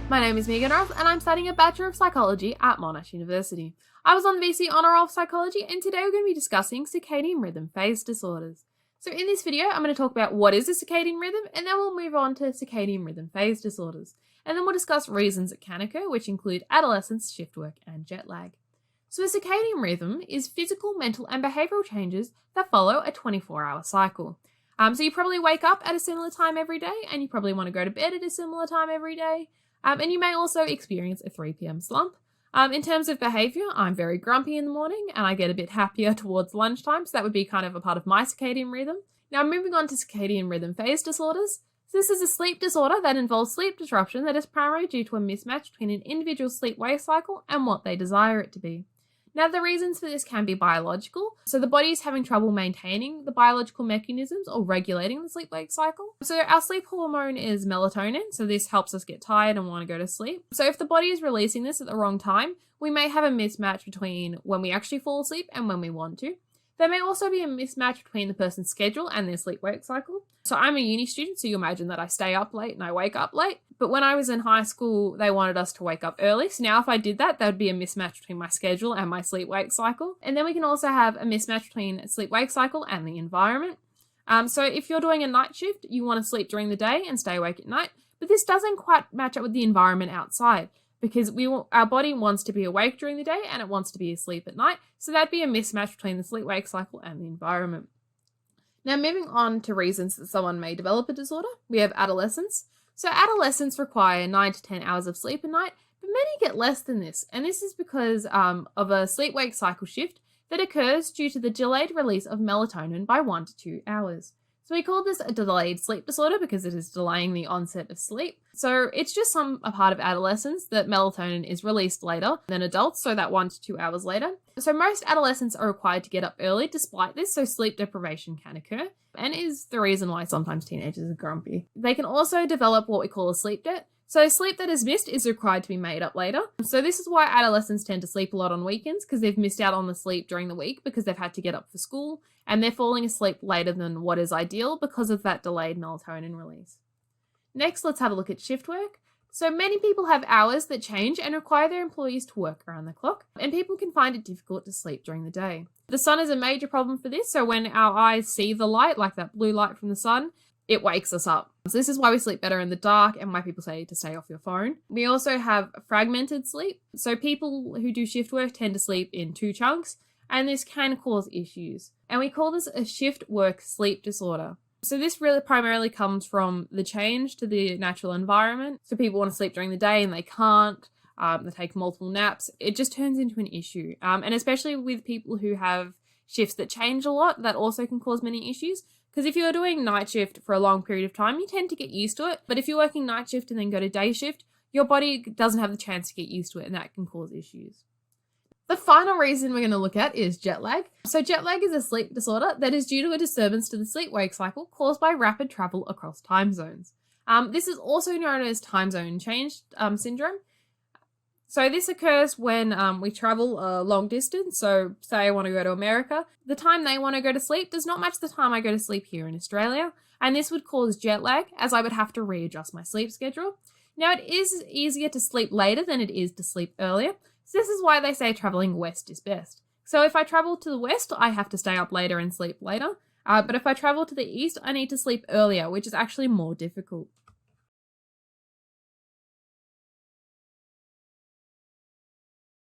My name is Megan Ross and I'm studying a Bachelor of Psychology at Monash University. I was on the VCE Honour of Psychology and today we're going to be discussing Circadian Rhythm Phase Disorders. So in this video I'm going to talk about what is a circadian rhythm and then we'll move on to Circadian Rhythm Phase Disorders. And then we'll discuss reasons it can occur, which include adolescence, shift work and jet lag. So a circadian rhythm is physical, mental and behavioural changes that follow a 24-hour cycle. So you probably wake up at a similar time every day and you probably want to go to bed at a similar time every day. And you may also experience a 3 p.m. slump. In terms of behaviour, I'm very grumpy in the morning and I get a bit happier towards lunchtime, so that would be kind of a part of my circadian rhythm. Now moving on to circadian rhythm phase disorders. So this is a sleep disorder that involves sleep disruption that is primarily due to a mismatch between an individual's sleep-wake cycle and what they desire it to be. Now, the reasons for this can be biological. So the body is having trouble maintaining the biological mechanisms or regulating the sleep-wake cycle. So our sleep hormone is melatonin. So this helps us get tired and want to go to sleep. So if the body is releasing this at the wrong time, we may have a mismatch between when we actually fall asleep and when we want to. There may also be a mismatch between the person's schedule and their sleep-wake cycle. So I'm a uni student, so you imagine that I stay up late and I wake up late. But when I was in high school, they wanted us to wake up early. So now if I did that, there would be a mismatch between my schedule and my sleep-wake cycle. And then we can also have a mismatch between a sleep-wake cycle and the environment. So if you're doing a night shift, you want to sleep during the day and stay awake at night. But this doesn't quite match up with the environment outside, because our body wants to be awake during the day and it wants to be asleep at night. So that'd be a mismatch between the sleep-wake cycle and the environment. Now moving on to reasons that someone may develop a disorder, we have adolescents. So adolescents require 9 to 10 hours of sleep a night, but many get less than this. And this is because of a sleep-wake cycle shift that occurs due to the delayed release of melatonin by 1 to 2 hours. So we call this a delayed sleep disorder because it is delaying the onset of sleep. So it's just a part of adolescence that melatonin is released later than adults, so that 1 to 2 hours later. So most adolescents are required to get up early despite this, so sleep deprivation can occur, and is the reason why sometimes teenagers are grumpy. They can also develop what we call a sleep debt. So sleep that is missed is required to be made up later. So this is why adolescents tend to sleep a lot on weekends, because they've missed out on the sleep during the week because they've had to get up for school and they're falling asleep later than what is ideal because of that delayed melatonin release. Next, let's have a look at shift work. So many people have hours that change and require their employees to work around the clock, and people can find it difficult to sleep during the day. The sun is a major problem for this, so when our eyes see the light, like that blue light from the sun, it wakes us up. So this is why we sleep better in the dark and why people say to stay off your phone. We also have fragmented sleep. So people who do shift work tend to sleep in 2 chunks, and this can cause issues. And we call this a shift work sleep disorder. So this really primarily comes from the change to the natural environment. So people want to sleep during the day and they can't. They take multiple naps. It just turns into an issue. And especially with people who have shifts that change a lot, that also can cause many issues. Because if you're doing night shift for a long period of time, you tend to get used to it. But if you're working night shift and then go to day shift, your body doesn't have the chance to get used to it, and that can cause issues. The final reason we're going to look at is jet lag. So jet lag is a sleep disorder that is due to a disturbance to the sleep-wake cycle caused by rapid travel across time zones. This is also known as time zone change syndrome. So this occurs when we travel a long distance. So say I want to go to America. The time they want to go to sleep does not match the time I go to sleep here in Australia. And this would cause jet lag, as I would have to readjust my sleep schedule. Now, it is easier to sleep later than it is to sleep earlier. So this is why they say traveling west is best. So if I travel to the west, I have to stay up later and sleep later. But if I travel to the east, I need to sleep earlier, which is actually more difficult.